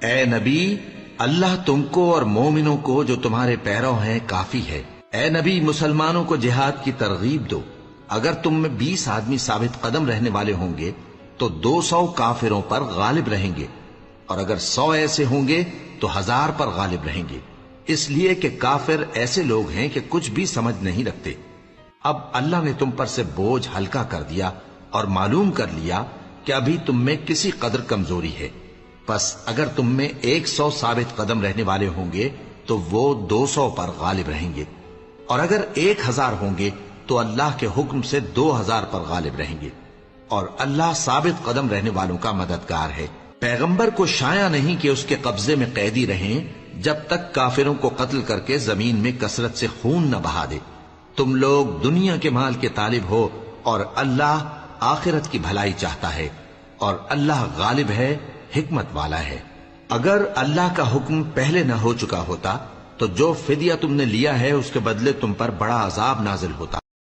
اے نبی، اللہ تم کو اور مومنوں کو جو تمہارے پیرو ہیں کافی ہے۔ اے نبی، مسلمانوں کو جہاد کی ترغیب دو۔ اگر تم میں 20 آدمی ثابت قدم رہنے والے ہوں گے تو 200 کافروں پر غالب رہیں گے، اور اگر 100 ایسے ہوں گے تو 1000 پر غالب رہیں گے، اس لیے کہ کافر ایسے لوگ ہیں کہ کچھ بھی سمجھ نہیں رکھتے۔ اب اللہ نے تم پر سے بوجھ ہلکا کر دیا اور معلوم کر لیا کہ ابھی تم میں کسی قدر کمزوری ہے، پس اگر تم میں 100 ثابت قدم رہنے والے ہوں گے تو وہ 200 پر غالب رہیں گے، اور اگر 1000 ہوں گے تو اللہ کے حکم سے 2000 پر غالب رہیں گے، اور اللہ ثابت قدم رہنے والوں کا مددگار ہے۔ پیغمبر کو شایع نہیں کہ اس کے قبضے میں قیدی رہیں جب تک کافروں کو قتل کر کے زمین میں کثرت سے خون نہ بہا دے۔ تم لوگ دنیا کے مال کے طالب ہو اور اللہ آخرت کی بھلائی چاہتا ہے، اور اللہ غالب ہے، حکمت والا ہے۔ اگر اللہ کا حکم پہلے نہ ہو چکا ہوتا تو جو فدیہ تم نے لیا ہے اس کے بدلے تم پر بڑا عذاب نازل ہوتا۔